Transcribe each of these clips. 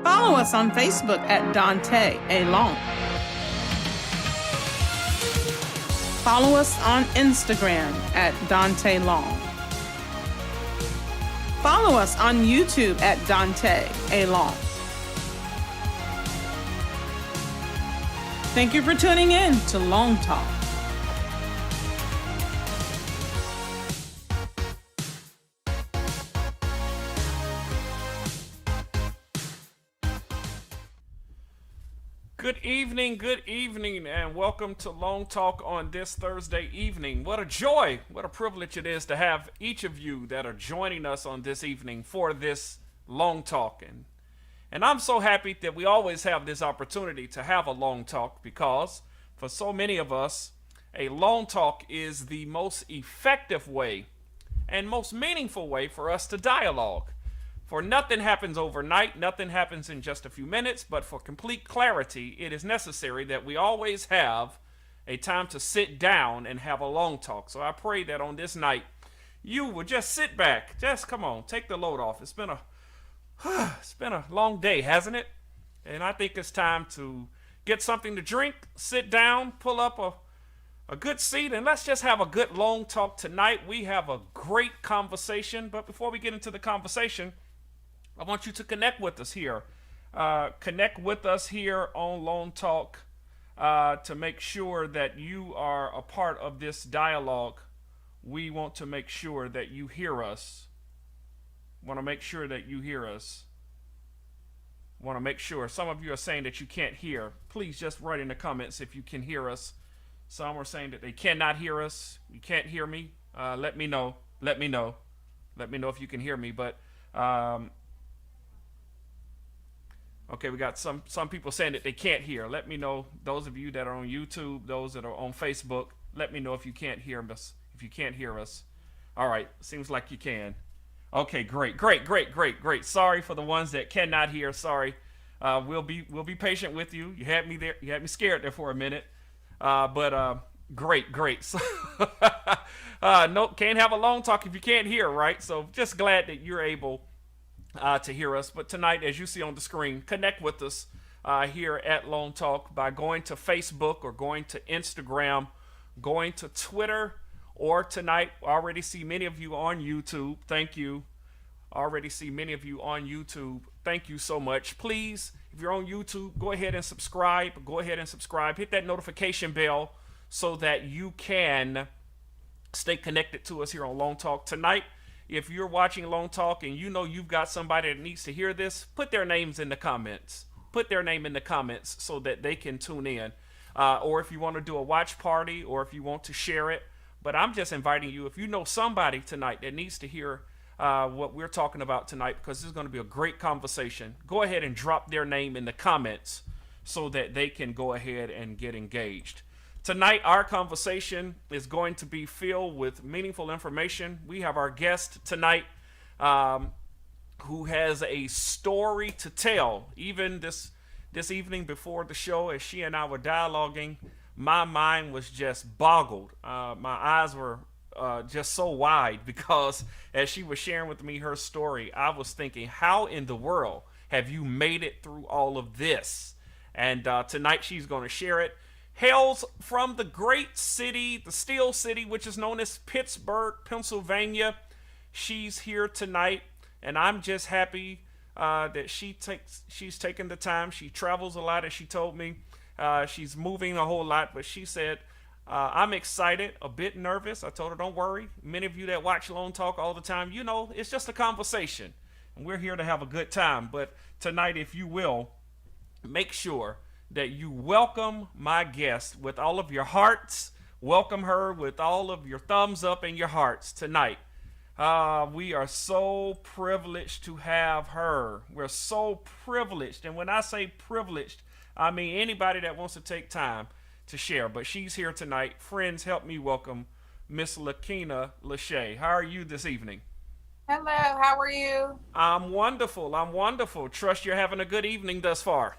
Follow us on Facebook at Daunta A. Long. Follow us on Instagram at Daunta Long. Follow us on YouTube at Daunta A. Long. Thank you for tuning in to Longtalk. Good evening, and welcome to Long Talk on this Thursday evening. What a joy, what a privilege it is to have each of you that are joining us on this evening for this Long Talk. And I'm so happy that we always have this opportunity to have a long talk, because for so many of us, a long talk is the most effective way and most meaningful way for us to dialogue. For nothing happens overnight, nothing happens in just a few minutes, but for complete clarity, it is necessary that we always have a time to sit down and have a long talk. So I pray that on this night, you will just sit back, just come on, take the load off. It's been a long day, hasn't it? And I think it's time to get something to drink, sit down, pull up a good seat, and let's just have a good long talk tonight. We have a great conversation, but before we get into the conversation, I want you to connect with us here. Connect with us here on Long Talk to make sure that you are a part of this dialogue. We want to make sure that you hear us. Want to make sure that you hear us. Want to make sure. Some of you are saying that you can't hear. Please just write in the comments if you can hear us. Some are saying that they cannot hear us. You can't hear me. Let me know. Let me know if you can hear me. But okay, we got some people saying that they can't hear. Let me know. Those of you that are on YouTube, those that are on Facebook, let me know if you can't hear us. If you can't hear us. All right, seems like you can. Okay, great. Sorry for the ones that cannot hear. Sorry. We'll be patient with you. You had me there. You had me scared there for a minute. But great. So, no, can't have a long talk if you can't hear, right? So just glad that you're able to hear us. But tonight, as you see on the screen, connect with us here at Long Talk by going to Facebook or going to Instagram, going to Twitter, or tonight. I already see many of you on YouTube. Thank you. Already see many of you on YouTube. Thank you so much. Please, if you're on YouTube, go ahead and subscribe. Go ahead and subscribe. Hit that notification bell so that you can stay connected to us here on Long Talk tonight. If you're watching Long Talk and you know you've got somebody that needs to hear this, put their names in the comments. Put their name in the comments so that they can tune in. Or if you want to do a watch party, or if you want to share it. But I'm just inviting you, if you know somebody tonight that needs to hear what we're talking about tonight, because this is going to be a great conversation, go ahead and drop their name in the comments so that they can go ahead and get engaged. Tonight, our conversation is going to be filled with meaningful information. We have our guest tonight who has a story to tell. Even this evening before the show, as she and I were dialoguing, my mind was just boggled. My eyes were just so wide, because as she was sharing with me her story, I was thinking, how in the world have you made it through all of this? And tonight she's going to share it. Hails from the great city, the Steel City, which is known as Pittsburgh, Pennsylvania. She's here tonight, and I'm just happy that she's taken the time. She travels a lot, as she told me. She's moving a whole lot, but she said, I'm excited, a bit nervous. I told her, don't worry. Many of you that watch Long Talk all the time, you know, it's just a conversation, and we're here to have a good time. But tonight, if you will, make sure that you welcome my guest with all of your hearts. Welcome her with all of your thumbs up and your hearts tonight. We are so privileged to have her. We're so privileged. And when I say privileged, I mean anybody that wants to take time to share. But she's here tonight. Friends, help me welcome Miss LaKeenah Lachey. How are you this evening? Hello, how are you? I'm wonderful. I'm wonderful. Trust you're having a good evening thus far.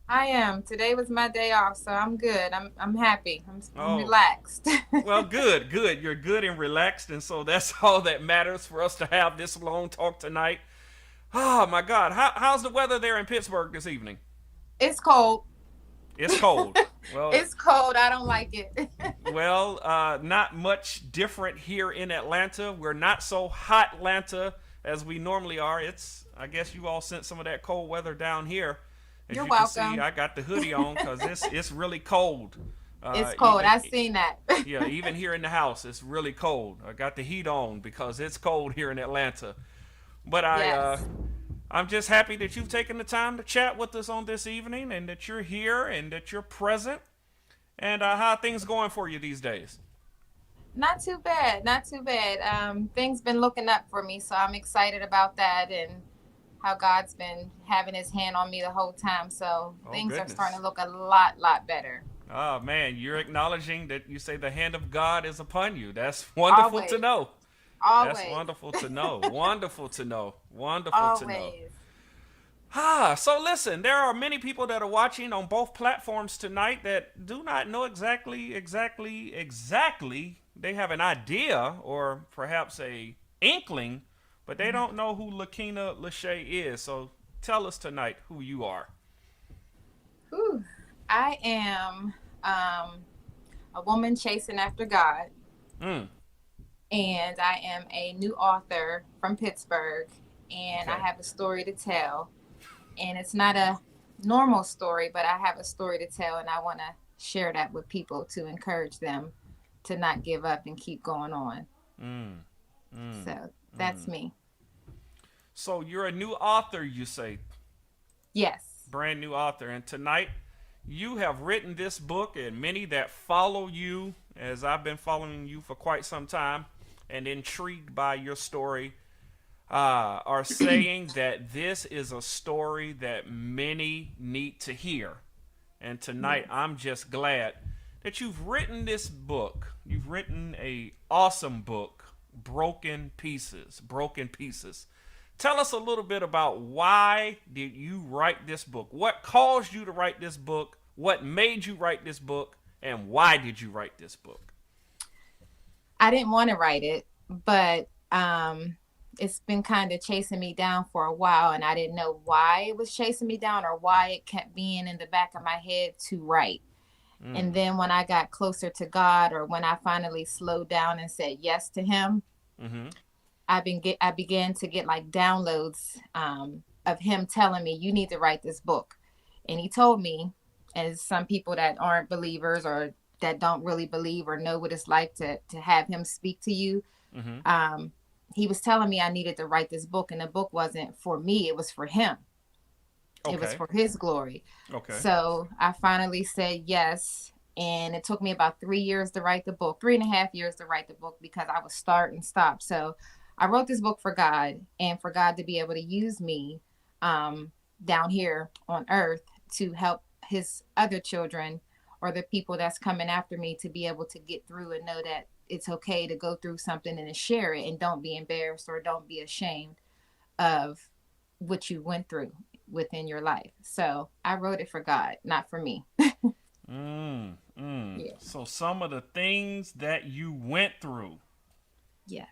I am. Today was my day off, so I'm good. I'm happy. I'm Oh, relaxed. well, good, good. You're good and relaxed, and so that's all that matters for us to have this long talk tonight. Oh my God, how's the weather there in Pittsburgh this evening? It's cold. It's cold. Well, It's cold. I don't like it. well, not much different here in Atlanta. We're not so hot Atlanta as we normally are. I guess you all sent some of that cold weather down here. As You're you can welcome. see, I got the hoodie on because it's really cold. It's cold. Even, I've seen that. yeah, even here in the house, it's really cold. I got the heat on because it's cold here in Atlanta. But Yes. I'm just happy that you've taken the time to chat with us on this evening, and that you're here and that you're present. And how are things going for you these days? Not too bad. Not too bad. Things been looking up for me, so I'm excited about that, and how God's been having his hand on me the whole time. So Oh, things are goodness. starting to look a lot better. Oh man, you're acknowledging that you say the hand of God is upon you. That's wonderful to Always. know. Always. That's wonderful to know. Wonderful to know. Wonderful to know. Always. So listen, there are many people that are watching on both platforms tonight that do not know exactly. They have an idea or perhaps a inkling, but they don't know who LaKeenah Lachey is. So tell us tonight who you are. Whew. I am a woman chasing after God, Mm, and I am a new author from Pittsburgh, and I okay. have a story to tell. And it's not a normal story, but I have a story to tell, and I want to share that with people to encourage them to not give up and keep going on. Mm, mm, So that's mm. me. So you're a new author, you say, Yes. brand new author. And tonight you have written this book, and many that follow you, as I've been following you for quite some time and intrigued by your story, are saying that this is a story that many need to hear. And tonight I'm just glad that you've written this book. You've written a awesome book, Broken Pieces. Broken Pieces. Tell us a little bit about why did you write this book? What caused you to write this book? What made you write this book? And why did you write this book? I didn't want to write it, but it's been kind of chasing me down for a while, and I didn't know why it was chasing me down or why it kept being in the back of my head to write. And then when I got closer to God, or when I finally slowed down and said yes to Him, Mm-hmm. I began to get like downloads of Him telling me, you need to write this book. And He told me, as some people that aren't believers or that don't really believe or know what it's like to have Him speak to you, Mm-hmm. He was telling me I needed to write this book, and the book wasn't for me, it was for Him. It was Okay. for His glory. Okay. So I finally said yes. And it took me about 3 years to write the book, 3.5 years to write the book, because I would start and stop. So I wrote this book for God, and for God to be able to use me down here on earth to help His other children, or the people that's coming after me, to be able to get through and know that it's okay to go through something and to share it, and don't be embarrassed or don't be ashamed of what you went through within your life. So I wrote it for God, not for me. Yeah. So some of the things that you went through. Yes.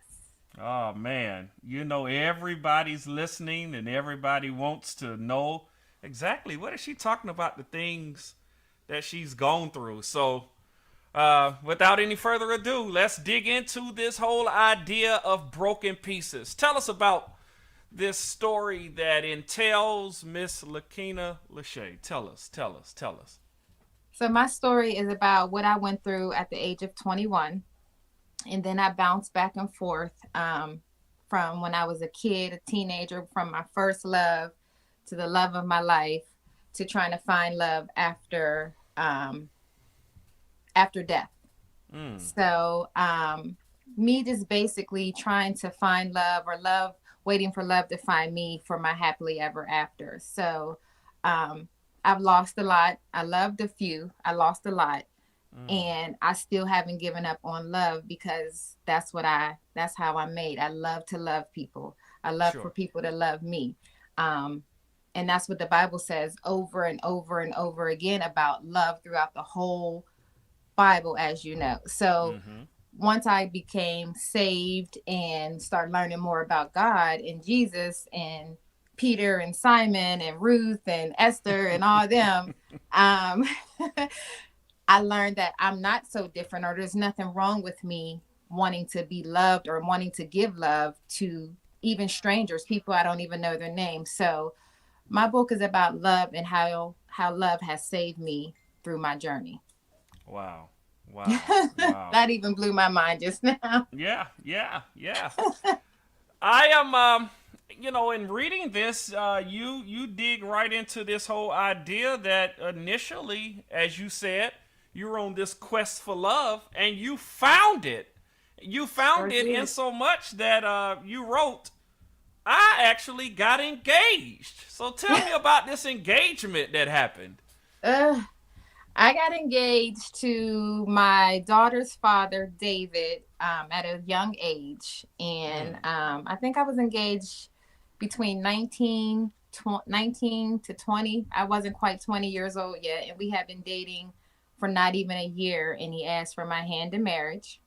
Oh man, everybody's listening and everybody wants to know exactly what is she talking about, the things that she's gone through. So without any further ado, let's dig into this whole idea of broken pieces. Tell us about this story that entails Miss LaKeenah Lachey. Tell us. So my story is about what I went through at the age of 21. And then I bounced back and forth from when I was a kid, a teenager, from my first love to the love of my life, to trying to find love after death. So me just basically trying to find love, or love, waiting for love to find me for my happily ever after. So I've lost a lot. I loved a few. I lost a lot. And I still haven't given up on love, because that's how I'm made. I love to love people. I love Sure. for people to love me. And that's what the Bible says over and over and over again about love throughout the whole Bible, as you know. So once I became saved and started learning more about God and Jesus and Peter and Simon and Ruth and Esther and all them, I learned that I'm not so different, or there's nothing wrong with me wanting to be loved or wanting to give love to even strangers, people I don't even know their names. So my book is about love and how love has saved me through my journey. Wow. Wow. That even blew my mind just now. Yeah. I am, in reading this, you dig right into this whole idea that initially, as you said, you were on this quest for love, and you found it. You found it in so much that you wrote, I actually got engaged. So tell me about this engagement that happened. I got engaged to my daughter's father, David, at a young age. And I think I was engaged between 19 to 20. I wasn't quite 20 years old yet. And we had been dating for not even a year. And he asked for my hand in marriage.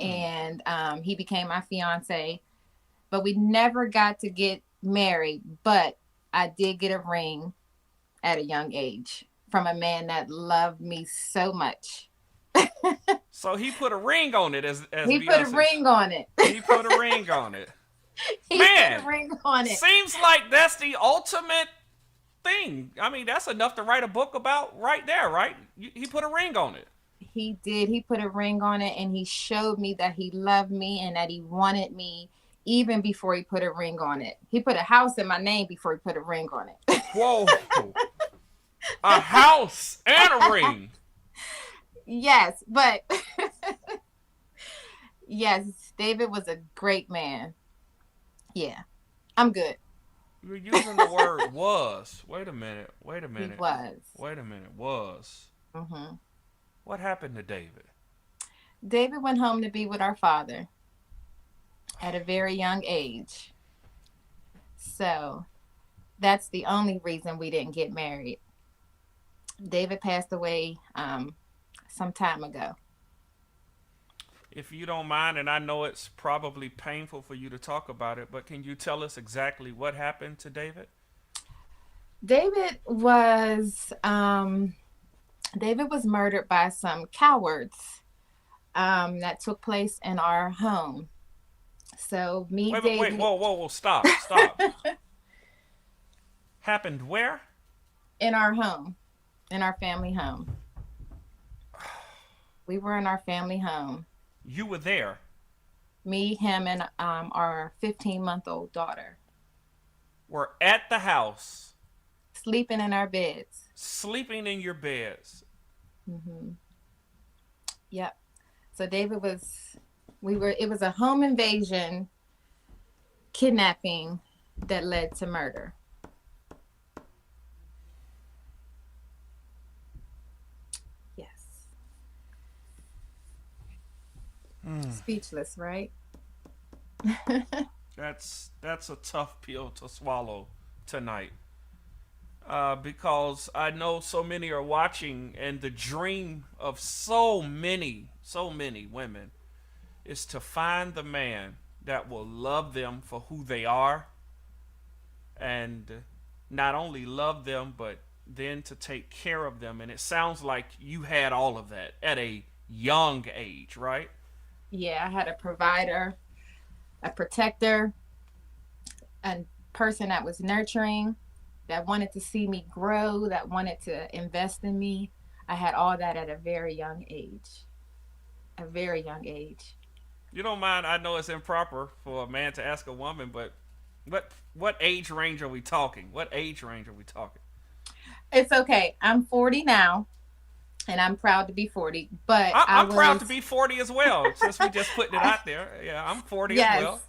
And he became my fiance. But we never got to get married. But I did get a ring at a young age from a man that loved me so much. So he put a ring on it, as he put a ring on it. He put a ring on it. He Man, put a ring on it. Seems like that's the ultimate thing. I mean, that's enough to write a book about right there, right? He put a ring on it. He did. He put a ring on it, and he showed me that he loved me and that he wanted me even before he put a ring on it. He put a house in my name before he put a ring on it. Whoa. A house and a ring. Yes, but yes, David was a great man. Yeah, I'm good. You're using the word was. Wait a minute. He was. Wait a minute. Was. Mm-hmm. What happened to David? David went home to be with our father at a very young age. So that's the only reason we didn't get married. David passed away some time ago. If you don't mind, and I know it's probably painful for you to talk about it, but can you tell us exactly what happened to David? David was David was murdered by some cowards that took place in our home. So me, Wait, David, whoa, stop. Happened where? in our home, in our family home. We were in our family home. You were there. Me, him, and our 15-month-old daughter, Were at the house, sleeping in our beds. sleeping in your beds. Hmm. Yep. So David was, we were. It was a home invasion, kidnapping that led to murder. Yes. Speechless, right? That's a tough pill to swallow tonight. Because I know so many are watching, and the dream of so many women is to find the man that will love them for who they are, and not only love them, but then to take care of them. And it sounds like you had all of that at a young age, right? Yeah, I had a provider, a protector, a person that was nurturing, that wanted to see me grow, that wanted to invest in me. I had all that at a very young age. A very young age. You don't mind? I know it's improper for a man to ask a woman, but what age range are we talking? What age range are we talking? It's okay. I'm 40 now, and I'm proud to be 40. But I I'm proud was, to be 40 as well. Since we just putting it out there, yeah, I'm 40 as yes, well.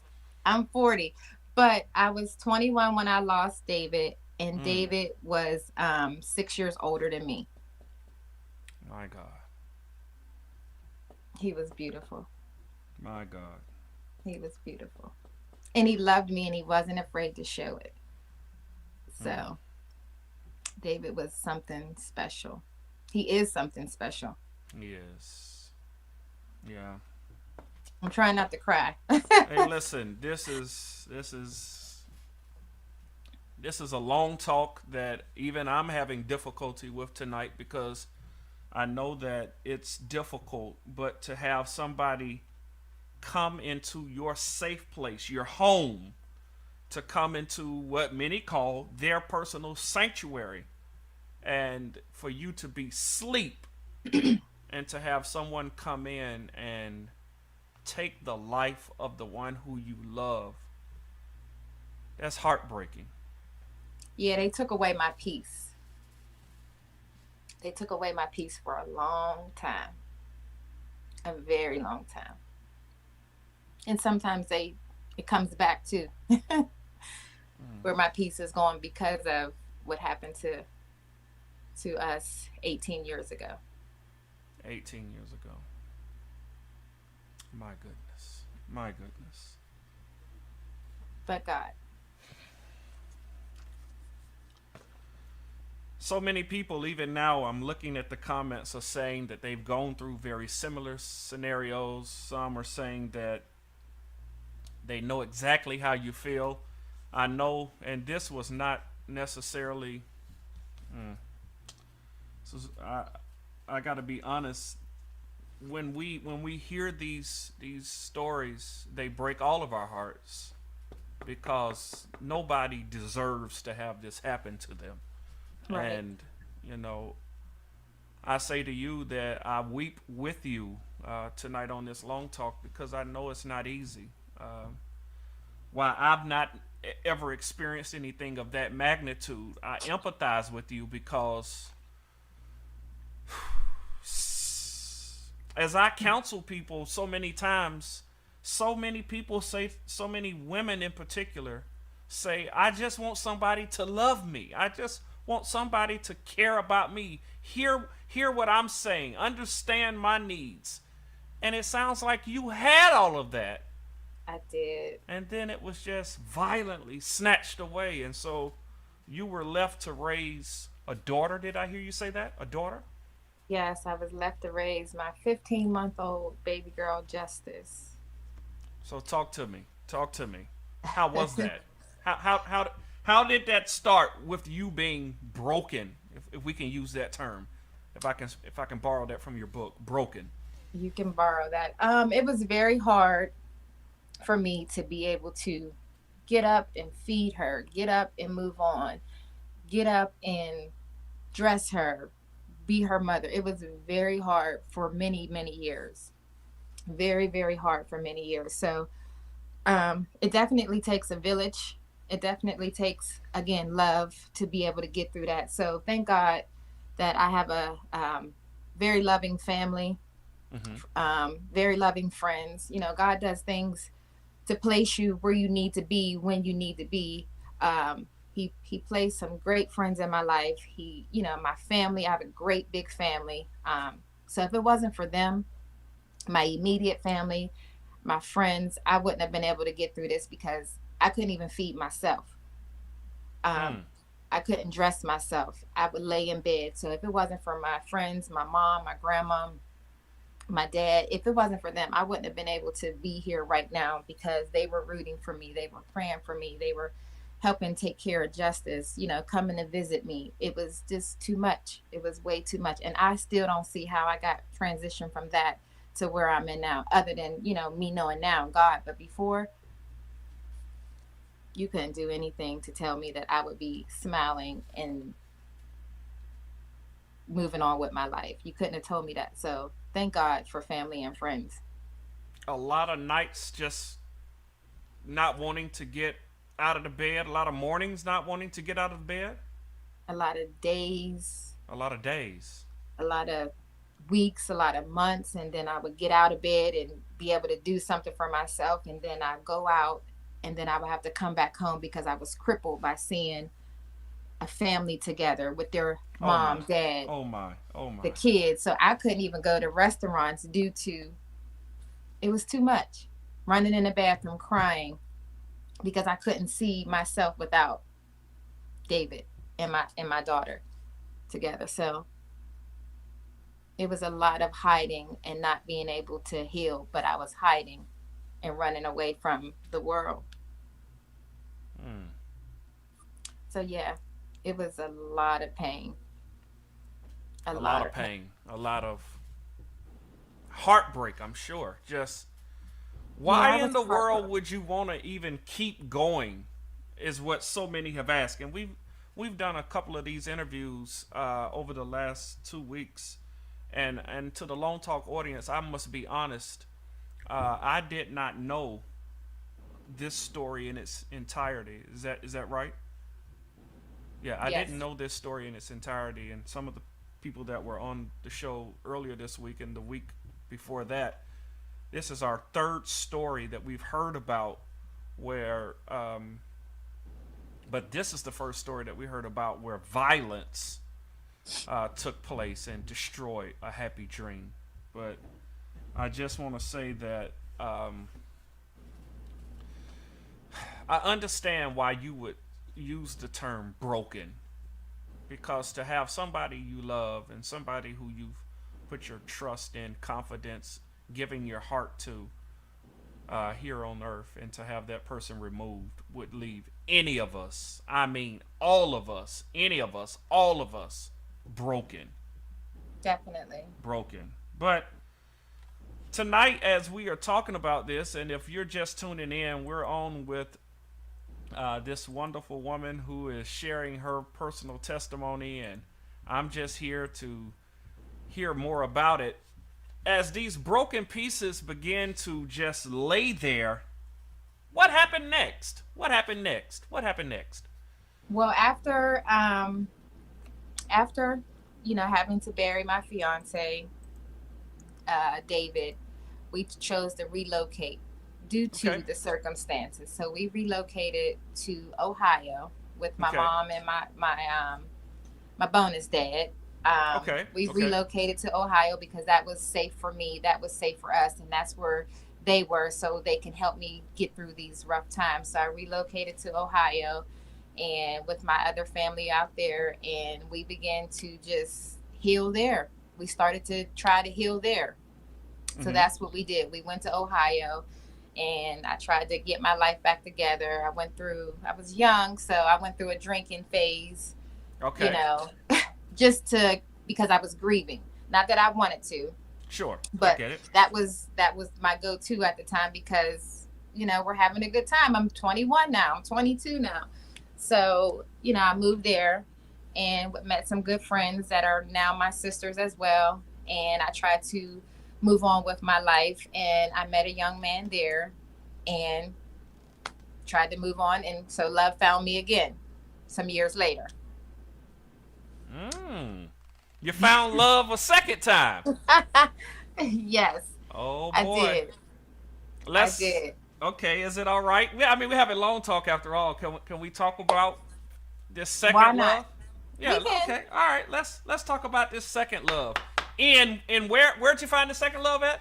I'm 40. But I was 21 when I lost David, and Mm, David was 6 years older than me. my God, He was beautiful. my God. He was beautiful. And he loved me, and he wasn't afraid to show it. Mm, So David was something special. He is something special. yes, yeah. I'm trying not to cry. Hey, listen, this is a long talk that even I'm having difficulty with tonight, because I know that it's difficult, but to have somebody come into your safe place, your home, to come into what many call their personal sanctuary, and for you to be sleep, and to have someone come in and take the life of the one who you love, that's heartbreaking. Yeah, they took away my peace. They took away my peace for a long time, a very long time. And sometimes it comes back to Mm, where my peace is going because of what happened to us 18 years ago. 18 years ago. My goodness. My goodness. But God, So many people, even now, I'm looking at the comments, are saying that they've gone through very similar scenarios. Some are saying that they know exactly how you feel. I know, and this was not necessarily. Mm, so I got to be honest. When we hear these stories, they break all of our hearts, because nobody deserves to have this happen to them. right. And you know, I say to you that I weep with you tonight on this long talk, because I know it's not easy. While I've not ever experienced anything of that magnitude, I empathize with you, because as I counsel people so many times, so many people say, so many women in particular say, I just want somebody to love me. I just want somebody to care about me. Hear what I'm saying. Understand my needs. And it sounds like you had all of that. I did. And then it was just violently snatched away. And so you were left to raise a daughter. Did I hear you say that? A daughter? Yes, I was left to raise my 15-month-old baby girl, Justice. So talk to me. Talk to me. How was that? How did that start with you being broken, if we can use that term? if I can borrow that from your book, Broken. You can borrow that. It was very hard for me to be able to get up and feed her, get up and move on, get up and dress her, be her mother. It was very hard for many, many years. Very, very hard for many years. So it definitely takes a village. It definitely takes, again, love to be able to get through that. So thank God that I have a very loving family, Mm-hmm. very loving friends. You know, God does things to place you where you need to be when you need to be. He placed some great friends in my life. My family. I have a great big family. So if it wasn't for them, my immediate family, my friends, I wouldn't have been able to get through this because I couldn't even feed myself. Um, Mm. I couldn't dress myself. I would lay in bed. So if it wasn't for my friends, my mom, my grandma, my dad, if it wasn't for them, I wouldn't have been able to be here right now because they were rooting for me. They were praying for me. They were helping take care of justice, coming to visit me. It was just too much. It was way too much. And I still don't see how I got transitioned from that to where I'm in now, other than, me knowing now God. But before, you couldn't do anything to tell me that I would be smiling and moving on with my life. You couldn't have told me that. So thank God for family and friends. A lot of nights just not wanting to get out of the bed. A lot of mornings not wanting to get out of bed. A lot of days, A lot of days. a lot of weeks, a lot of months, and then I would get out of bed and be able to do something for myself, and then I go out, and then I would have to come back home because I was crippled by seeing a family together with their Oh my. mom, dad, Oh my. Oh the my. kids. So I couldn't even go to restaurants due to it was too much. Running in the bathroom crying because I couldn't see myself without David and my daughter together. So it was a lot of hiding and not being able to heal, but I was hiding and running away from the world. Mm. So yeah, it was a lot of pain. A A lot lot of of pain. pain. A lot of heartbreak, I'm sure. Just Yeah, why I in was the world heartbroken. would you want to even keep going? Is what so many have asked, and we've done a couple of these interviews over the last 2 weeks, and to the Lone Talk audience, I must be honest. I did not know this story in its entirety. Is that right? Yeah, I didn't Yes, know this story in its entirety, and some of the people that were on the show earlier this week and the week before that, this is our third story that we've heard about where but this is the first story that we heard about where violence took place and destroyed a happy dream. But I just want to say that I understand why you would use the term broken, because to have somebody you love and somebody who you've put your trust in, confidence, giving your heart to here on earth, and to have that person removed would leave any of us, I mean all of us, any of us, all of us, broken. definitely. Broken. But tonight, as we are talking about this, and if you're just tuning in, we're on with this wonderful woman who is sharing her personal testimony, and I'm just here to hear more about it. As these broken pieces begin to just lay there, what happened next? What happened next? What happened next? Well, after having to bury my fiance, David, we chose to relocate due to Okay. the circumstances. So we relocated to Ohio with my Okay. mom and my bonus dad. Okay. We Okay. relocated to Ohio because that was safe for me. That was safe for us, and that's where they were, so they can help me get through these rough times. So I relocated to Ohio, and with my other family out there, and we began to just heal there. We started to try to heal there. So Mm-hmm. that's what we did. We went to Ohio and I tried to get my life back together. I was young, so I went through a drinking phase, you Okay. know, just to because I was grieving. Not that I wanted to, Sure. I but get it. that was my go-to at the time because we're having a good time. I'm 21 now. I'm 22 now. So I moved there and met some good friends that are now my sisters as well. And I tried to move on with my life. And I met a young man there and tried to move on. And so love found me again some years later. You found love a second time. Yes, Oh I boy. did. I Let's. did. Okay, is it all right? I mean, we have a long talk after all. Can we talk about this Why second not? love? Yeah. We can. Okay. All right. Let's talk about this second love. And where'd you find the second love at?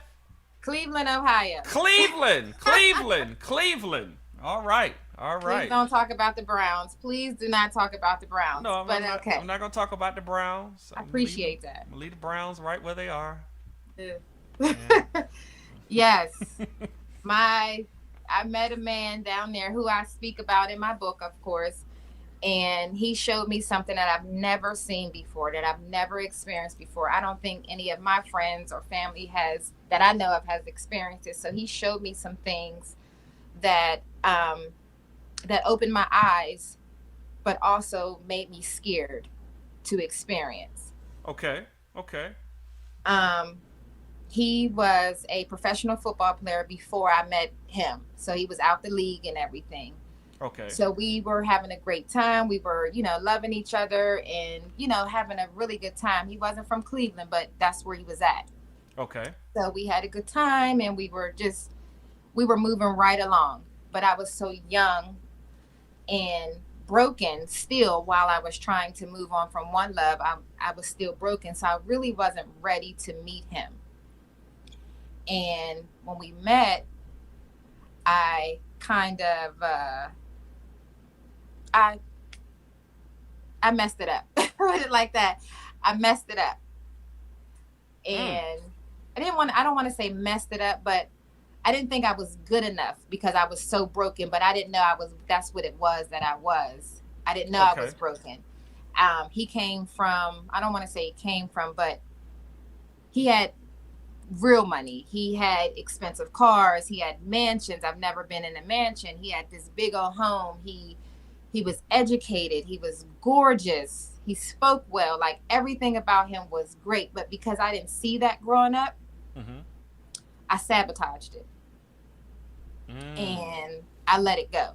Cleveland, Ohio. Cleveland. Cleveland. Cleveland. All right. All Please right. don't talk about the Browns. Please do not talk about the Browns. No, but okay. I'm not gonna talk about the Browns. I appreciate that. I'm gonna leave the Browns right where they are. Yes. I met a man down there who I speak about in my book, of course, and he showed me something that I've never seen before, that I've never experienced before. I don't think any of my friends or family that I know of has experienced it. So he showed me some things that that opened my eyes, but also made me scared to experience. Okay. Okay. He was a professional football player before I met him. So he was out the league and everything. Okay. So we were having a great time. We were, loving each other and, having a really good time. He wasn't from Cleveland, but that's where he was at. Okay. So we had a good time and we were moving right along. But I was so young and broken still while I was trying to move on from one love. I was still broken. So I really wasn't ready to meet him. And when we met, I kind of, I messed it up. Put it like that. I messed it up. And I don't want to say messed it up, but I didn't think I was good enough because I was so broken, but I didn't know that's what it was that I was. I didn't know I was broken. He came from, I don't want to say he came from, but he had real money. He had expensive cars. He had mansions. I've never been in a mansion. He had this big old home. He was educated. He was gorgeous. He spoke well. Like everything about him was great. But because I didn't see that growing up, I sabotaged it. And I let it go.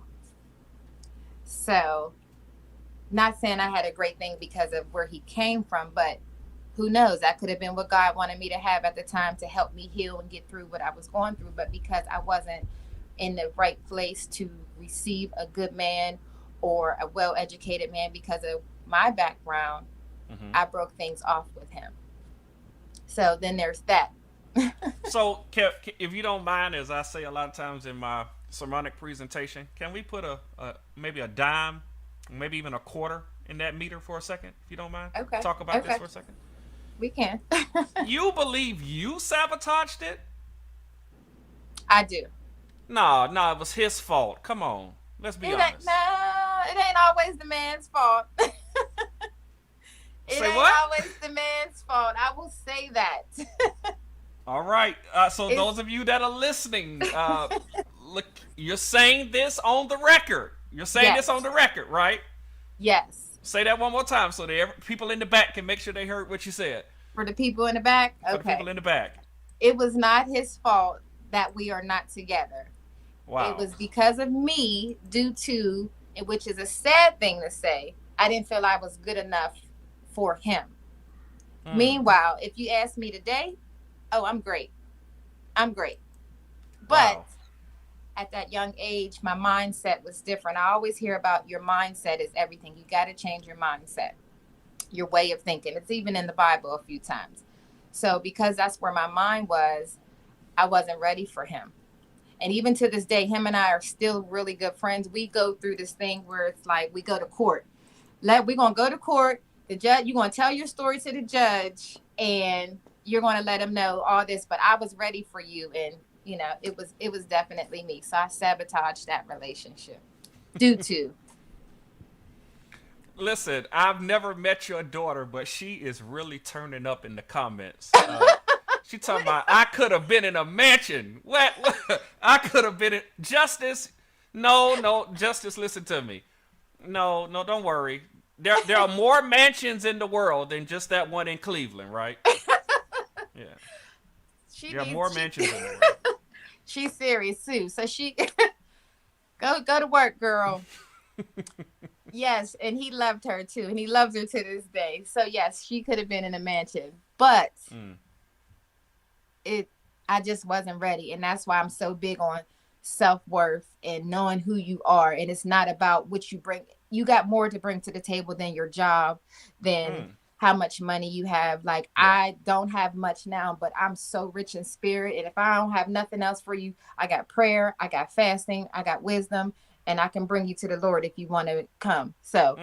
So, not saying I had a great thing because of where he came from, but who knows? That could have been what God wanted me to have at the time to help me heal and get through what I was going through. But because I wasn't in the right place to receive a good man or a well-educated man because of my background, I broke things off with him. So then there's that. So, if you don't mind, as I say a lot of times in my sermonic presentation, can we put maybe a dime, maybe even a quarter in that meter for a second, if you don't mind? Okay. Talk about this for a second. We can. You believe you sabotaged it? I do. No, it was his fault. Come on. Let's be honest. It ain't always the man's fault. It Say what? always the man's fault. I will say that. All right. So those of you that are listening, look, you're saying this on the record. You're saying this on the record, right? Yes. Say that one more time so that people in the back can make sure they heard what you said. For the people in the back? Okay. For the people in the back. It was not his fault that we are not together. Wow. It was because of me, due to, which is a sad thing to say, I didn't feel I was good enough for him. Meanwhile, if you ask me today, oh, I'm great. I'm great. But at that young age, my mindset was different. I always hear about your mindset is everything. You got to change your mindset, your way of thinking. It's even in the Bible a few times. So because that's where my mind was, I wasn't ready for him. And even to this day, him and I are still really good friends. We go through this thing where it's like we go to court. We're going to go to court. The judge, you're going to tell your story to the judge and you're going to let him know all this. But I was ready for you. And, it was definitely me. So I sabotaged that relationship due to. Listen, I've never met your daughter, but she is really turning up in the comments. She talking about I could have been in a mansion. What? I could have been in Justice. No, no, Justice. Listen to me. No, no, don't worry. There are more mansions in the world than just that one in Cleveland, right? Yeah, She there are needs. more mansions in the world. She's serious too. So she go to work, girl. Yes, and he loved her too, and he loves her to this day. So yes, she could have been in a mansion, but I just wasn't ready, and that's why I'm so big on self-worth and knowing who you are. And it's not about what you bring. You got more to bring to the table than your job, than how much money you have. Like, Yeah. I don't have much now, but I'm so rich in spirit, and if I don't have nothing else for you, I got prayer, I got fasting, I got wisdom, and I can bring you to the Lord if you want to come. So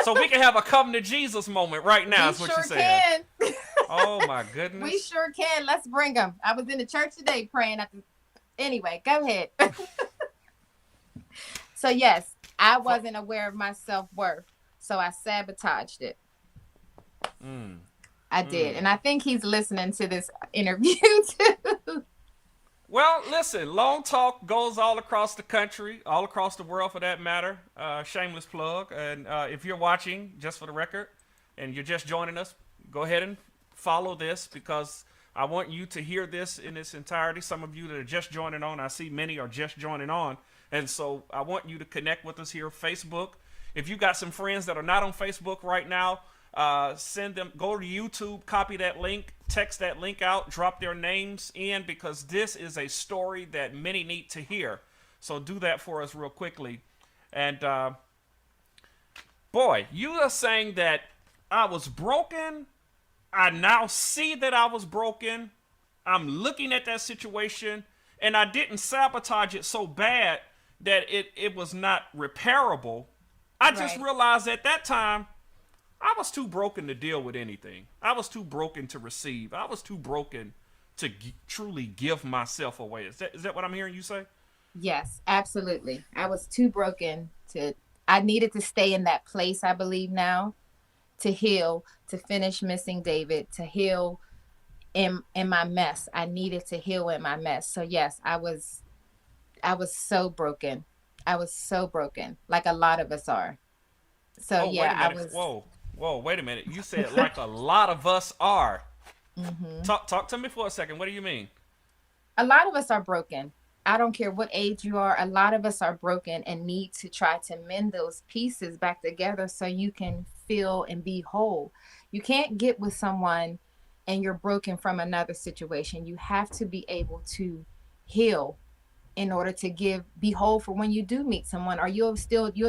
So we can have a come to Jesus moment right now. we Is what sure you're saying. can. Oh my goodness. We sure can. Let's bring them. I was in the church today praying at the... Anyway, go ahead. So yes, I wasn't aware of my self-worth, so I sabotaged it. I did, and I think he's listening to this interview too. Well, listen, Long Talk goes all across the country, all across the world for that matter. Shameless plug. And if you're watching, just for the record, and you're just joining us, go ahead and follow this, because I want you to hear this in its entirety. Some of you that are just joining on, I see many are just joining on. And so I want you to connect with us here, Facebook. If you got some friends that are not on Facebook right now, send them, go to YouTube, copy that link, text that link out, drop their names in, because this is a story that many need to hear. So do that for us real quickly. And boy, you are saying that I was broken. I now see that I was broken. I'm looking at that situation, and I didn't sabotage it so bad that it was not repairable. I just Right. realized at that time I was too broken to deal with anything. I was too broken to receive. I was too broken to truly give myself away. Is that what I'm hearing you say? Yes, absolutely. I was too broken to... I needed to stay in that place, I believe now, to heal, to finish missing David, to heal in my mess. I needed to heal in my mess. So yes, I was so broken. I was so broken, like a lot of us are. So Oh, yeah, wait a I minute. was... Whoa, wait a minute. You said like a lot of us are. Mhm. Talk to me for a second. What do you mean? A lot of us are broken. I don't care what age you are. A lot of us are broken and need to try to mend those pieces back together so you can feel and be whole. You can't get with someone and you're broken from another situation. You have to be able to heal in order to be whole for when you do meet someone, or you'll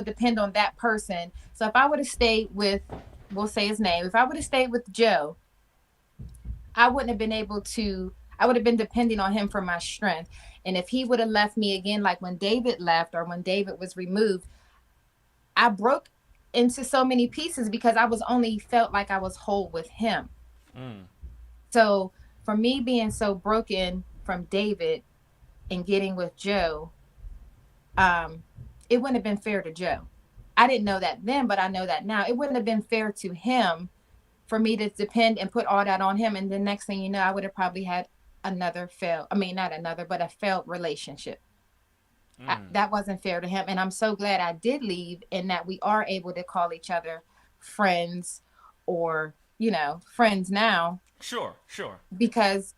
depend on that person. So if I would have stayed with, we'll say his name, if I would have stayed with Joe, I wouldn't have been able to... I would have been depending on him for my strength. And if he would have left me again, like when David left or when David was removed, I broke into so many pieces because I was only felt like I was whole with him. So for me being so broken from David and getting with Joe, it wouldn't have been fair to Joe. I didn't know that then, but I know that now. It wouldn't have been fair to him for me to depend and put all that on him. And the next thing you know, I would have probably had another failed, I mean, not another, but a failed relationship. That wasn't fair to him. And I'm so glad I did leave, and that we are able to call each other friends, or, friends now, Sure. because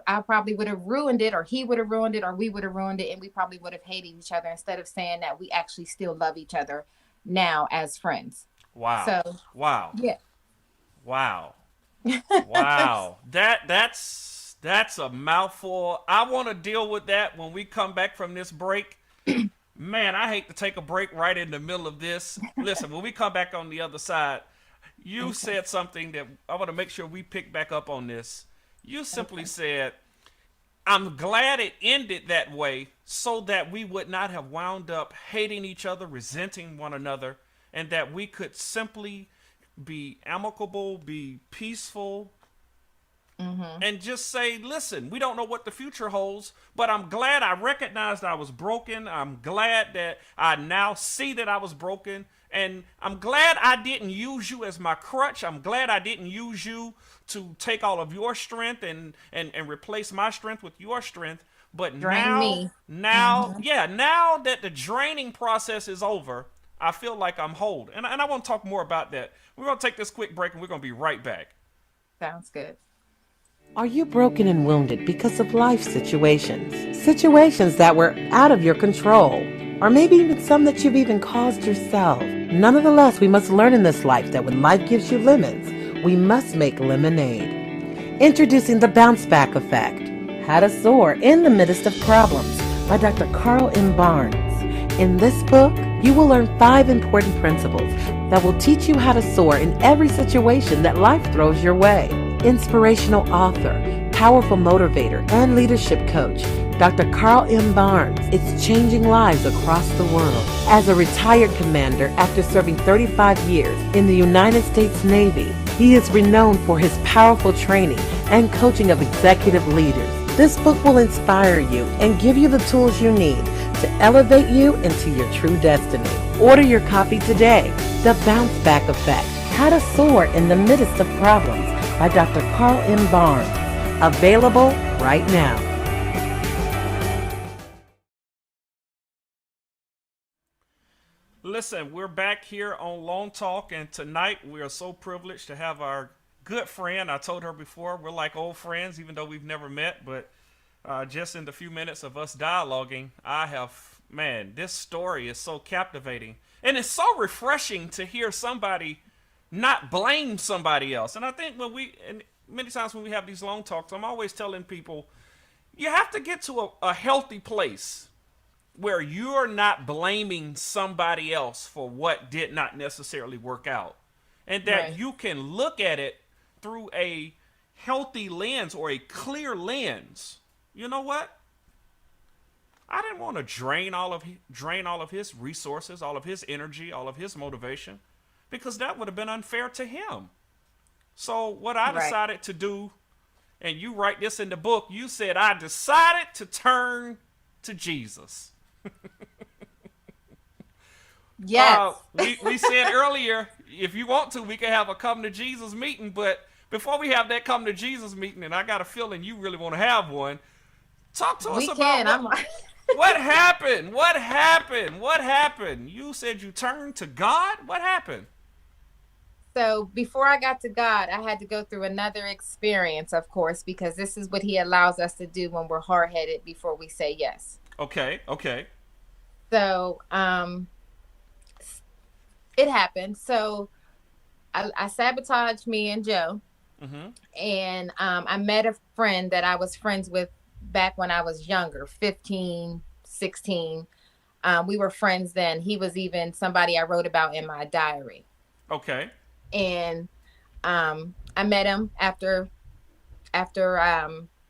I probably would have ruined it, or he would have ruined it, or we would have ruined it, and we probably would have hated each other instead of saying that we actually still love each other now as friends. Wow. So Wow. yeah. Wow. Wow. That's a mouthful. I want to deal with that when we come back from this break. Man, I hate to take a break right in the middle of this. Listen, when we come back on the other side, you said something that I want to make sure we pick back up on this. You simply said, I'm glad it ended that way so that we would not have wound up hating each other, resenting one another, and that we could simply be amicable, be peaceful, Mm-hmm. and just say, listen, we don't know what the future holds, but I'm glad I recognized I was broken. I'm glad that I now see that I was broken. And I'm glad I didn't use you as my crutch. I'm glad I didn't use you to take all of your strength and replace my strength with your strength. But Drain me. now, Mm-hmm. yeah, now that the draining process is over, I feel like I'm whole. And I want to talk more about that. We're going to take this quick break and we're going to be right back. Sounds good. Are you broken and wounded because of life situations? Situations that were out of your control, or maybe even some that you've even caused yourself. Nonetheless, we must learn in this life that when life gives you lemons, we must make lemonade. Introducing the Bounce Back Effect, How to Soar in the Midst of Problems by Dr. Carl M. Barnes. In this book, you will learn 5 important principles that will teach you how to soar in every situation that life throws your way. Inspirational author, powerful motivator, and leadership coach, Dr. Carl M. Barnes is changing lives across the world. As a retired commander after serving 35 years in the United States Navy, he is renowned for his powerful training and coaching of executive leaders. This book will inspire you and give you the tools you need to elevate you into your true destiny. Order your copy today. The Bounce Back Effect, How to Soar in the Midst of Problems by Dr. Carl M. Barnes. Available right now. Listen, we're back here on Long Talk, and tonight we are so privileged to have our good friend. I told her before, we're like old friends, even though we've never met, but just in the few minutes of us dialoguing, this story is so captivating. And it's so refreshing to hear somebody not blame somebody else. And I think and many times when we have these long talks, I'm always telling people, you have to get to a healthy place where you're not blaming somebody else for what did not necessarily work out. And that Right. you can look at it through a healthy lens or a clear lens. You know what? I didn't want to drain all of his resources, all of his energy, all of his motivation, because that would have been unfair to him. So what I Right. decided to do, and you write this in the book, you said I decided to turn to Jesus. Yes. We said earlier, if you want to, we can have a come to Jesus meeting. But before we have that come to Jesus meeting, and I got a feeling you really want to have one, talk to us We about can. I'm what happened. What happened? What happened? You said you turned to God. What happened? So before I got to God, I had to go through another experience, of course, because this is what he allows us to do when we're hard-headed before we say yes. Okay. Okay. So it happened. So I sabotaged me and Joe, Mm-hmm. and I met a friend that I was friends with back when I was younger, 15, 16. We were friends then. He was even somebody I wrote about in my diary. Okay. And I met him after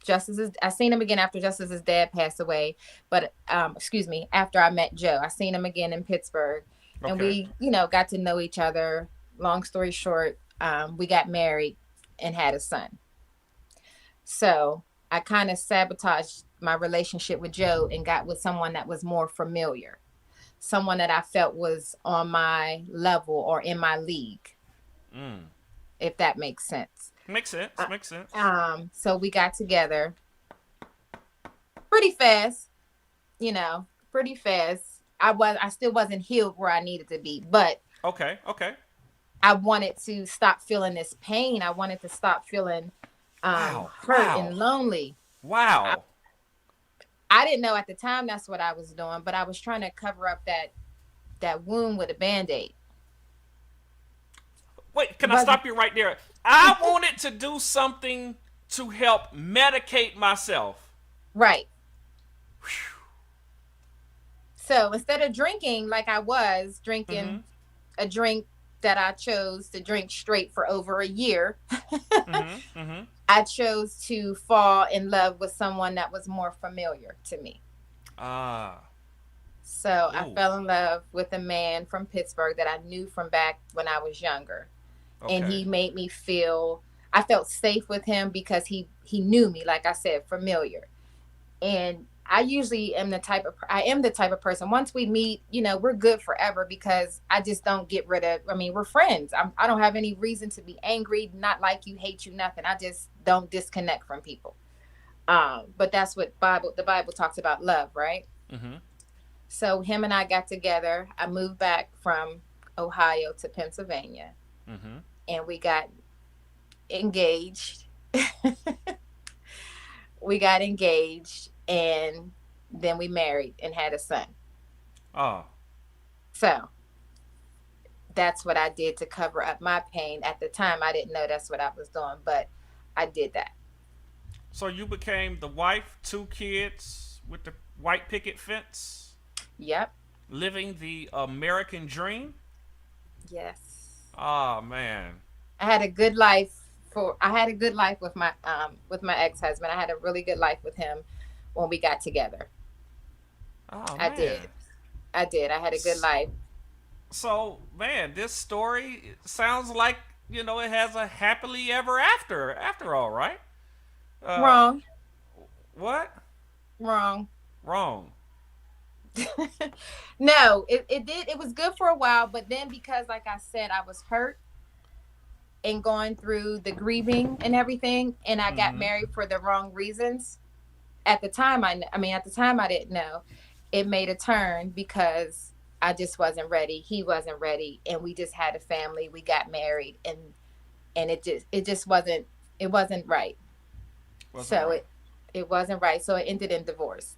Justice's. I seen him again after Justice's dad passed away. But excuse me, after I met Joe, I seen him again in Pittsburgh, and Okay. we, got to know each other. Long story short, we got married and had a son. So I kind of sabotaged my relationship with Joe and got with someone that was more familiar, someone that I felt was on my level or in my league, Mm. if that makes sense. Makes sense. Makes sense. So we got together pretty fast, pretty fast. I still wasn't healed where I needed to be, but Okay. Okay. I wanted to stop feeling this pain. I wanted to stop feeling Wow. hurt Wow. and lonely. Wow. I didn't know at the time that's what I was doing, but I was trying to cover up that wound with a Band-Aid. Wait, can I stop you right there? I wanted to do something to help medicate myself. Right. So instead of drinking like I was drinking a drink that I chose to drink straight for over a year, Mm-hmm. Mm-hmm. I chose to fall in love with someone that was more familiar to me. Ah. So I Ooh. fell in love with a man from Pittsburgh that I knew from back when I was younger. And Okay. he made me feel, I felt safe with him because he knew me, like I said, familiar. And I usually am the type of person, once we meet, we're good forever, because I just don't get rid of, I mean, we're friends. I don't have any reason to be angry, not like you, hate you, nothing. I just don't disconnect from people. But that's what the Bible talks about love, right? Mm-hmm. So him and I got together. I moved back from Ohio to Pennsylvania, Mm-hmm. and we got engaged. We got engaged, and then we married and had a son. Oh. So that's what I did to cover up my pain. At the time, I didn't know that's what I was doing, but I did that. So you became the wife, 2 kids with the white picket fence, Yep. living the American dream. Yes. Oh man. I had a good life with my ex-husband. I had a really good life with him when we got together. Oh I man. did. I had a good life. So man, this story sounds like it has a happily ever after. After all, right? Wrong. What? Wrong. Wrong. No, it did. It was good for a while, but then, because like I said, I was hurt and going through the grieving and everything, and I got married for the wrong reasons. At the time, I didn't know. It made a turn because I just wasn't ready. He wasn't ready, and we just had a family. We got married, and it just wasn't right. It wasn't right. So it ended in divorce.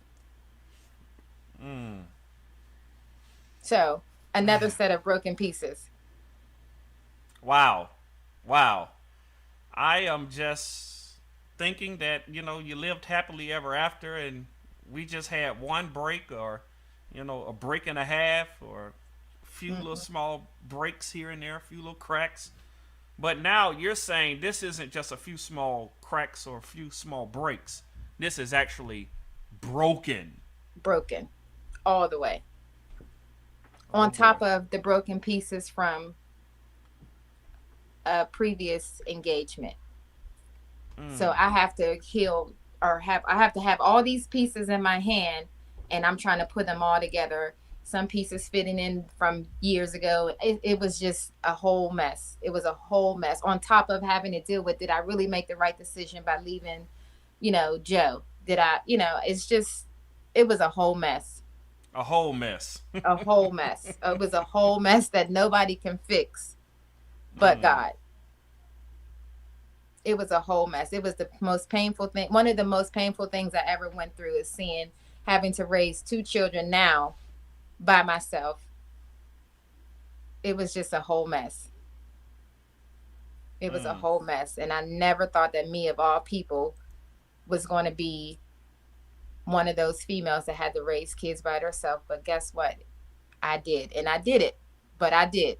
Mm. So another set of broken pieces. Wow. I am just thinking that you lived happily ever after, and we just had one break, or a break and a half, or a few little small breaks here and there, a few little cracks. But now you're saying this isn't just a few small cracks or a few small breaks. This is actually broken. Broken all the way. On top of the broken pieces from a previous engagement. So I have to heal, I have to have all these pieces in my hand, and I'm trying to put them all together. Some pieces fitting in from years ago. It was just a whole mess. It was a whole mess. On top of having to deal with, did I really make the right decision by leaving, Joe? Did I, it was a whole mess. A whole mess. A whole mess. It was a whole mess that nobody can fix but God. It was a whole mess. It was the most painful thing. One of the most painful things I ever went through is having to raise 2 children now by myself. It was just a whole mess. It was a whole mess. And I never thought that me, of all people, was going to be one of those females that had to raise kids by herself. But guess what? I did. And I did it. But I did.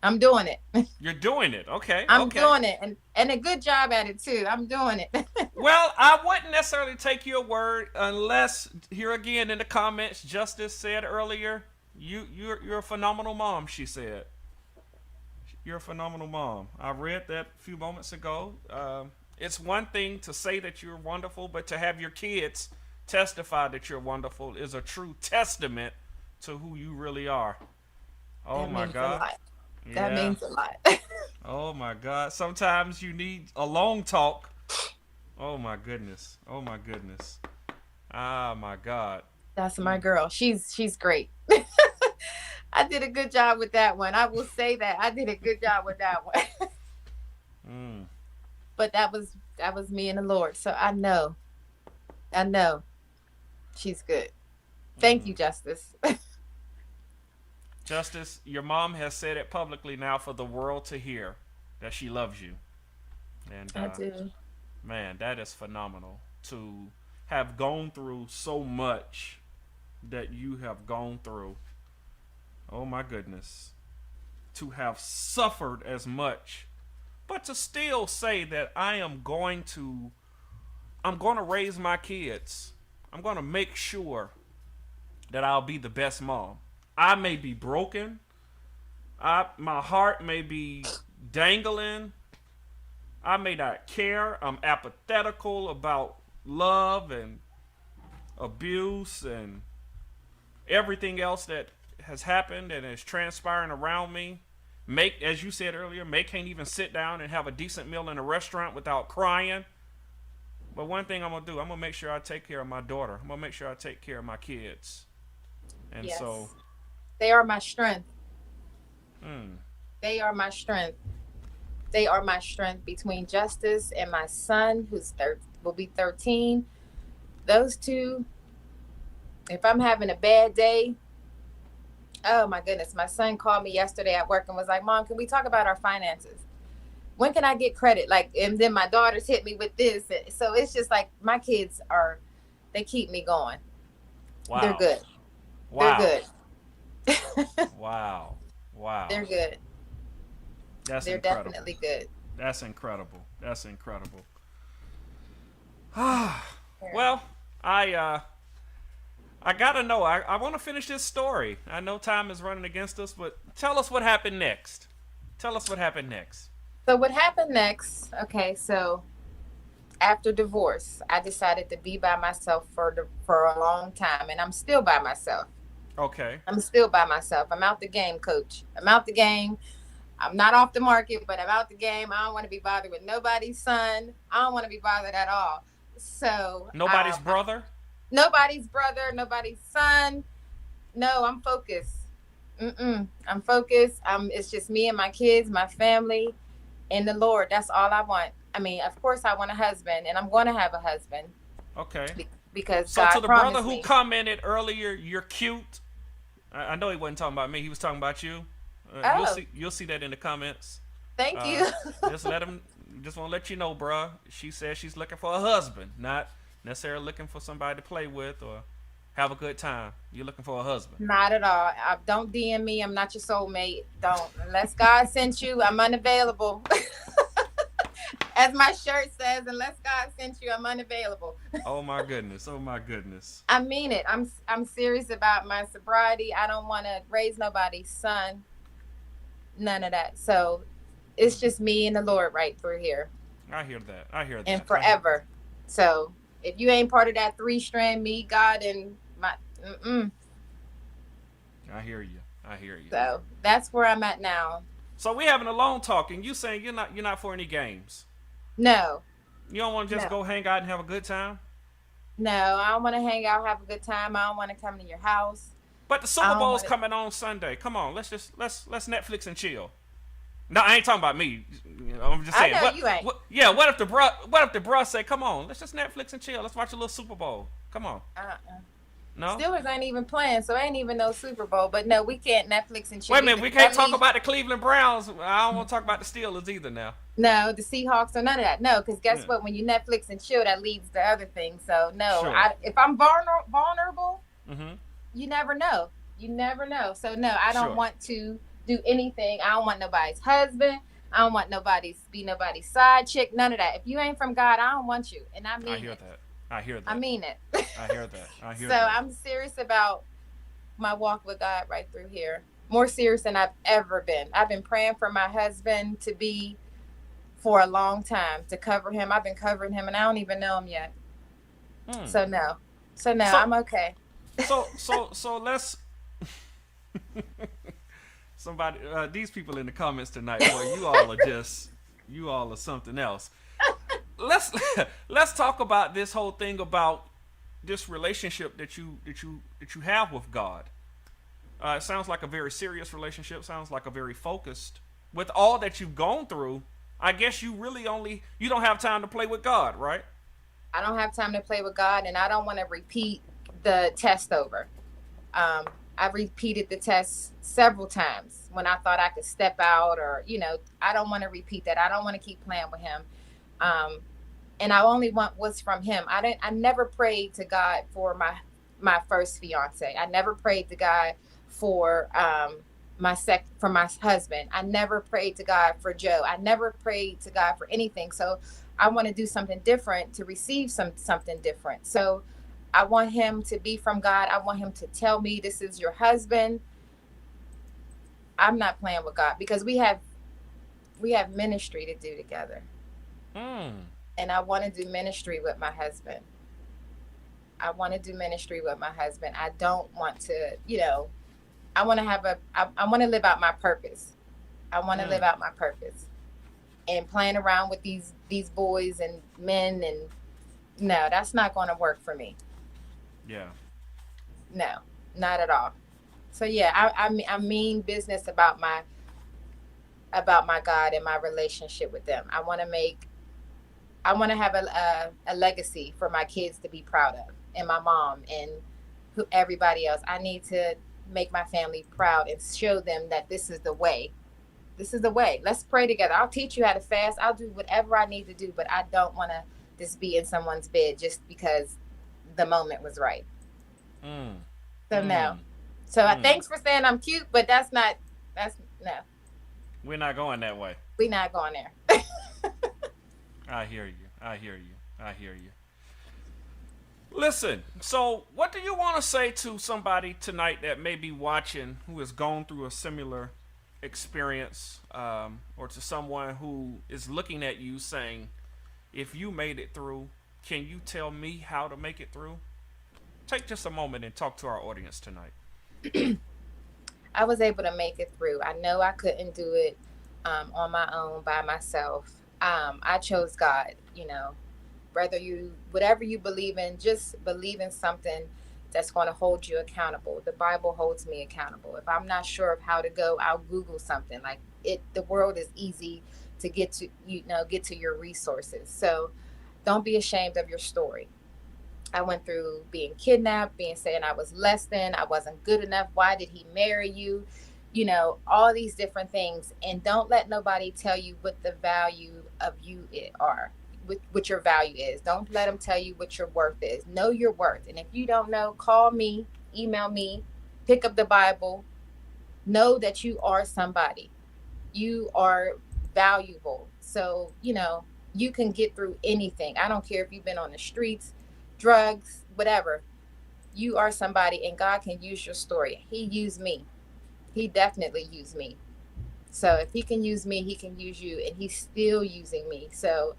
I'm doing it. You're doing it. Okay. I'm doing it. And a good job at it, too. I'm doing it. Well, I wouldn't necessarily take your word unless, here again in the comments, Justice said earlier, you're a phenomenal mom, she said. You're a phenomenal mom. I read that a few moments ago. It's one thing to say that you're wonderful, but to have your kids testify that you're wonderful is a true testament to who you really are. Oh my God. That means a lot. Oh my God. Sometimes you need a long talk. Oh my goodness. Oh my goodness. Ah, my God. That's my girl. She's great. I did a good job with that one. I will say that I did a good job with that one. But that was me and the Lord. So I know she's good. Thank you, Justice. Justice, your mom has said it publicly now for the world to hear that she loves you. And I do. Man, that is phenomenal to have gone through so much that you have gone through. Oh my goodness. To have suffered as much, but to still say that I'm going to raise my kids. I'm going to make sure that I'll be the best mom. I may be broken. My heart may be dangling. I may not care. I'm apathetical about love and abuse and everything else that has happened and is transpiring around me. Make, as you said earlier, May can't even sit down and have a decent meal in a restaurant without crying. But one thing I'm going to do, I'm going to make sure I take care of my daughter. I'm going to make sure I take care of my kids. And Yes. so. They are my strength. Hmm. They are my strength. They are my strength between Justice and my son, who's will be 13. Those two, if I'm having a bad day, oh my goodness. My son called me yesterday at work and was like, Mom, can we talk about our finances? When can I get credit? Like, and then my daughters hit me with this. So it's just like my kids they keep me going. Wow. They're good. Wow. They're good. Wow. Wow. They're good. They're incredible. Definitely good. That's incredible. That's incredible. Well, I gotta know. I want to finish this story. I know time is running against us, but tell us what happened next. Tell us what happened next. So what happened next? Okay, so after divorce, I decided to be by myself for a long time, and I'm still by myself. Okay. I'm still by myself. I'm out the game, coach. I'm out the game. I'm not off the market, but I'm out the game. I don't want to be bothered with nobody's son. I don't want to be bothered at all. So nobody's brother? Nobody's brother, nobody's son. No, I'm focused. I'm focused. It's just me and my kids, my family, and the Lord. That's all I want. I mean, of course I want a husband, and I'm going to have a husband. Okay. Because so God to the brother who me. commented earlier, you're cute. I know he wasn't talking about me. He was talking about you. You'll see that in the comments. Thank you. Just let him. Just want to let you know, bruh. She says she's looking for a husband, not necessarily looking for somebody to play with or have a good time. You're looking for a husband. Not at all. Don't DM me. I'm not your soulmate. Don't. Unless God sent you, I'm unavailable. As my shirt says, unless God sent you, I'm unavailable. Oh my goodness. Oh my goodness. I mean it. I'm serious about my sobriety. I don't want to raise nobody's son. None of that. So it's just me and the Lord right through here. I hear that. And forever. So if you ain't part of that 3-strand, me, God, and my I hear you. So that's where I'm at now. So we having a long talk, and you saying you're not for any games. No. You don't want to just go hang out and have a good time? No, I don't want to hang out, have a good time. I don't want to come to your house. But the Super Bowl's coming on Sunday. Come on, let's Netflix and chill. No, I ain't talking about me. I'm just saying. I know you ain't. What if the bruh say, come on, let's just Netflix and chill. Let's watch a little Super Bowl. Come on. No? Steelers ain't even playing, so ain't even no Super Bowl. But no, we can't Netflix and chill. Wait a minute, we can't talk about the Cleveland Browns. I don't want to talk about the Steelers either now. No, the Seahawks or none of that. No, because guess what? When you Netflix and chill, that leads to other things. So no, sure. If I'm vulnerable, you never know. You never know. So no, I don't want to do anything. I don't want nobody's husband. I don't want nobody's side chick. None of that. If you ain't from God, I don't want you. And I mean I hear that. I mean it. I hear that. So I'm serious about my walk with God right through here. More serious than I've ever been. I've been praying for my husband to be for a long time, to cover him. I've been covering him and I don't even know him yet. So no, I'm okay. So let's somebody these people in the comments tonight, boy, you all are something else. Let's talk about this whole thing about this relationship that you have with God. It sounds like a very serious relationship. Sounds like a very focused. With all that you've gone through, I guess you don't have time to play with God, right? I don't have time to play with God, and I don't want to repeat the test over. I've repeated the test several times when I thought I could step out, or I don't want to repeat that. I don't want to keep playing with him. And I only want what's from him. I never prayed to God for my first fiance. I never prayed to God for my husband. I never prayed to God for Joe. I never prayed to God for anything. So I want to do something different to receive something different. So I want him to be from God. I want him to tell me this is your husband. I'm not playing with God because we have ministry to do together. Mm. And I want to do ministry with my husband. I want to do ministry with my husband. I don't want to, I want to I want to live out my purpose. I want to live Mm. out my purpose. And playing around with these boys and men, and no, that's not going to work for me. Yeah. No, not at all. So yeah, I mean business about my God and my relationship with them. I want to have a legacy for my kids to be proud of, and my mom, and everybody else. I need to make my family proud and show them that this is the way. This is the way. Let's pray together. I'll teach you how to fast. I'll do whatever I need to do, but I don't want to just be in someone's bed just because the moment was right. Mm. So no. Mm. So Mm. thanks for saying I'm cute, but that's not. That's no. We're not going that way. We not going there. I hear you. I hear you. I hear you. Listen, so what do you want to say to somebody tonight that may be watching who has gone through a similar experience, or to someone who is looking at you saying, if you made it through, can you tell me how to make it through? Take just a moment and talk to our audience tonight. I was able to make it through. I know I couldn't do it on my own by myself. I chose God. Whether whatever you believe in, just believe in something that's going to hold you accountable. The Bible holds me accountable. If I'm not sure of how to go, I'll Google something. Like the world is easy to get to, get to your resources. So don't be ashamed of your story. I went through being kidnapped, being saying I was less than, I wasn't good enough. Why did he marry you? All these different things. And don't let nobody tell you what the value of you are, what your value is. Don't let them tell you what your worth is. Know your worth. And if you don't know, call me, email me, pick up the Bible. Know that you are somebody. You are valuable. So, you can get through anything. I don't care if you've been on the streets, drugs, whatever. You are somebody, and God can use your story. He used me. He definitely used me. So if he can use me, he can use you, and he's still using me. So,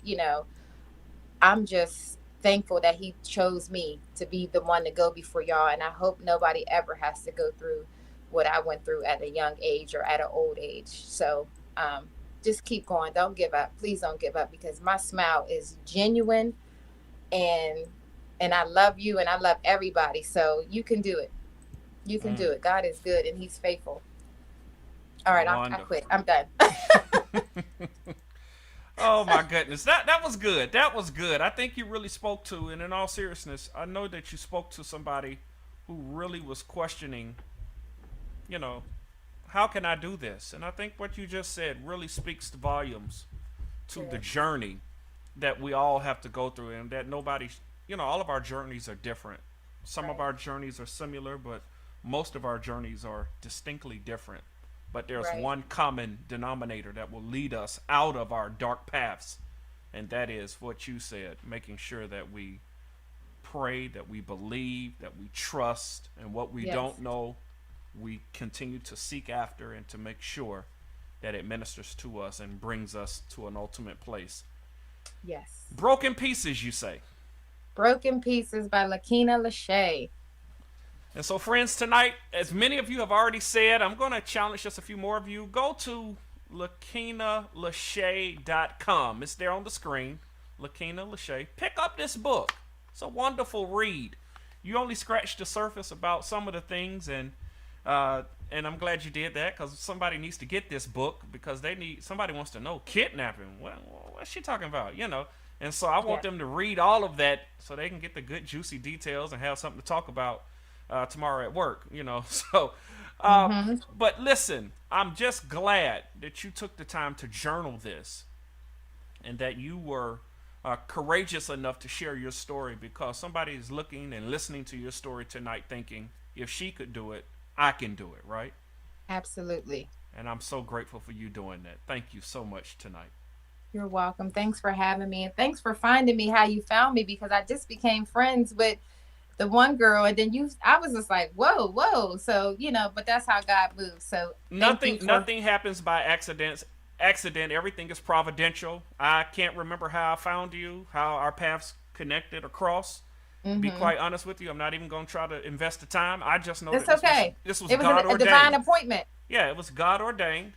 I'm just thankful that he chose me to be the one to go before y'all. And I hope nobody ever has to go through what I went through at a young age or at an old age. So just keep going. Don't give up. Please don't give up, because my smile is genuine, and I love you, and I love everybody. So you can do it. You can do it. God is good, and he's faithful. All right, I quit. I'm done. Oh my goodness, that was good. That was good. I think you really spoke to, and in all seriousness, I know that you spoke to somebody who really was questioning, how can I do this? And I think what you just said really speaks to volumes to the journey that we all have to go through, and that nobody, all of our journeys are different. Some of our journeys are similar, but most of our journeys are distinctly different. But there's one common denominator that will lead us out of our dark paths. And that is what you said, making sure that we pray, that we believe, that we trust, and what we don't know, we continue to seek after, and to make sure that it ministers to us and brings us to an ultimate place. Yes. Broken Pieces, you say? Broken Pieces by LaKeenah Lachey. And so, friends, tonight, as many of you have already said, I'm going to challenge just a few more of you. Go to LaKeenahLachey.com. It's there on the screen. LaKeenah Lachey. Pick up this book. It's a wonderful read. You only scratched the surface about some of the things, and I'm glad you did that, because somebody needs to get this book, because somebody wants to know kidnapping. What's she talking about? And so I want them to read all of that so they can get the good, juicy details and have something to talk about tomorrow at work, So, but listen, I'm just glad that you took the time to journal this, and that you were courageous enough to share your story, because somebody is looking and listening to your story tonight thinking, if she could do it, I can do it, right? Absolutely. And I'm so grateful for you doing that. Thank you so much tonight. You're welcome. Thanks for having me, and thanks for finding me how you found me, because I just became friends with the one girl, and then I was just like, whoa. So, but that's how God moves. So nothing happens by accident. Everything is providential. I can't remember how I found you, how our paths connected or crossed. Be quite honest with you, I'm not even going to try to invest the time. I just know It's that okay. This was It was God a ordained. divine appointment. Yeah, it was God ordained,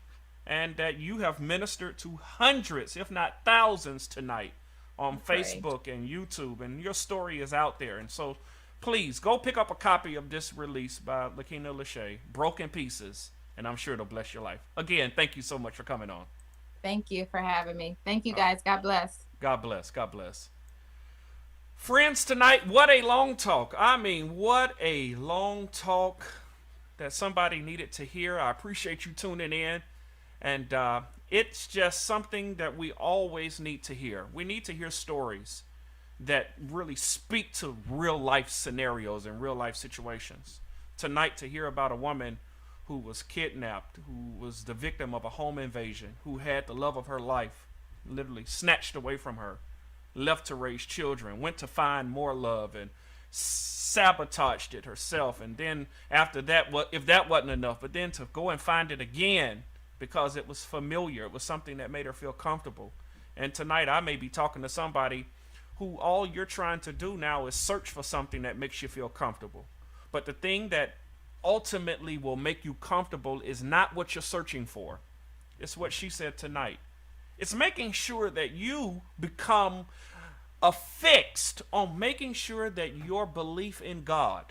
and that you have ministered to hundreds, if not thousands, tonight on Facebook and YouTube, and your story is out there. And so, please go pick up a copy of this release by LaKeenah Lachey, Broken Pieces, and I'm sure it'll bless your life. Again, thank you so much for coming on. Thank you for having me. Thank you, guys. God bless. God bless. God bless. Friends, tonight, what a long talk. I mean, what a long talk that somebody needed to hear. I appreciate you tuning in. And it's just something that we always need to hear. We need to hear stories that really speak to real life scenarios and real life situations. Tonight, to hear about a woman who was kidnapped, who was the victim of a home invasion, who had the love of her life literally snatched away from her, left to raise children, went to find more love and sabotaged it herself. And then after that, if that wasn't enough, but then to go and find it again because it was familiar. It was something that made her feel comfortable. And tonight I may be talking to somebody who all you're trying to do now is search for something that makes you feel comfortable. But the thing that ultimately will make you comfortable is not what you're searching for. It's what she said tonight. It's making sure that you become affixed on making sure that your belief in God,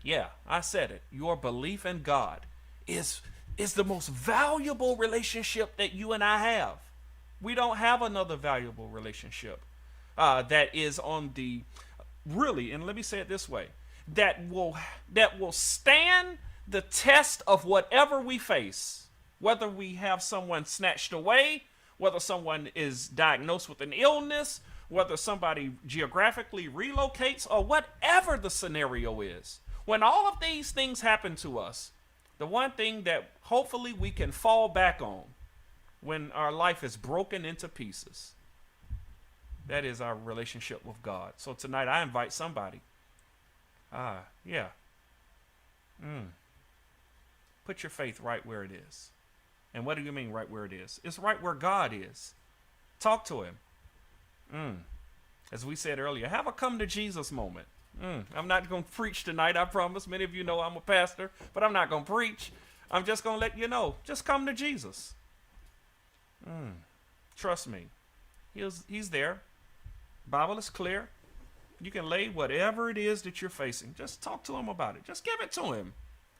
yeah, I said it, your belief in God is the most valuable relationship that you and I have. We don't have another valuable relationship that is on the, really, and let me say it this way, that will stand the test of whatever we face, whether we have someone snatched away, whether someone is diagnosed with an illness, whether somebody geographically relocates, or whatever the scenario is. When all of these things happen to us, the one thing that hopefully we can fall back on when our life is broken into pieces, that is our relationship with God. So tonight I invite somebody. Put your faith right where it is. And what do you mean right where it is? It's right where God is. Talk to him. As we said earlier, have a come to Jesus moment. I'm not going to preach tonight, I promise. Many of you know I'm a pastor, but I'm not going to preach. I'm just going to let you know, just come to Jesus. Trust me. He's there. Bible is clear. You can lay whatever it is that you're facing. Just talk to him about it. Just give it to him.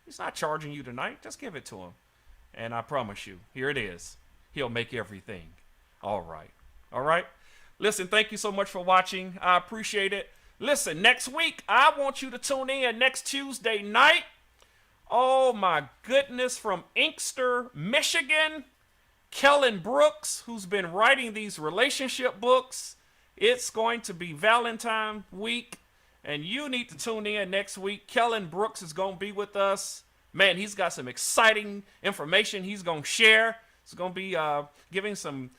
He's not charging you tonight. Just give it to him. And I promise you, here it is. He'll make everything all right. All right? Listen, thank you so much for watching. I appreciate it. Listen, next week, I want you to tune in next Tuesday night. Oh, my goodness, from Inkster, Michigan, Kellen Brooks, who's been writing these relationship books. It's going to be Valentine week, and you need to tune in next week. Kellen Brooks is going to be with us. Man, he's got some exciting information he's going to share. He's going to be giving some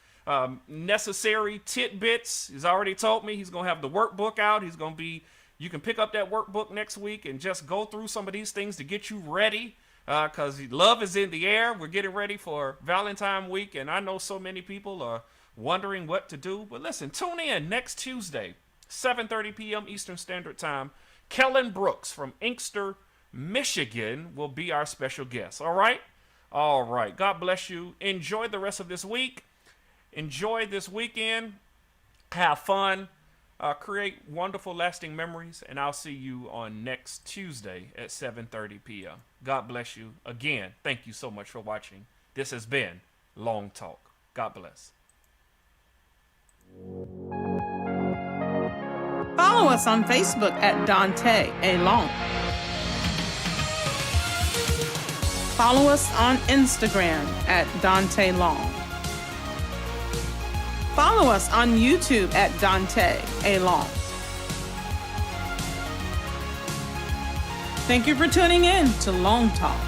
necessary tidbits. He's already told me he's going to have the workbook out. He's going to be, you can pick up that workbook next week and just go through some of these things to get you ready, because love is in the air. We're getting ready for Valentine week, and I know so many people are wondering what to do. But listen, tune in next Tuesday, 7:30 p.m. Eastern Standard Time. Kellen Brooks from Inkster, Michigan will be our special guest. All right? All right. God bless you. Enjoy the rest of this week. Enjoy this weekend. Have fun. Create wonderful, lasting memories. And I'll see you on next Tuesday at 7:30 p.m. God bless you. Again, thank you so much for watching. This has been Long Talk. God bless. Follow us on Facebook at Daunta A. Long. Follow us on Instagram at Daunta Long. Follow us on YouTube at Daunta A. Long. Thank you for tuning in to Long Talk.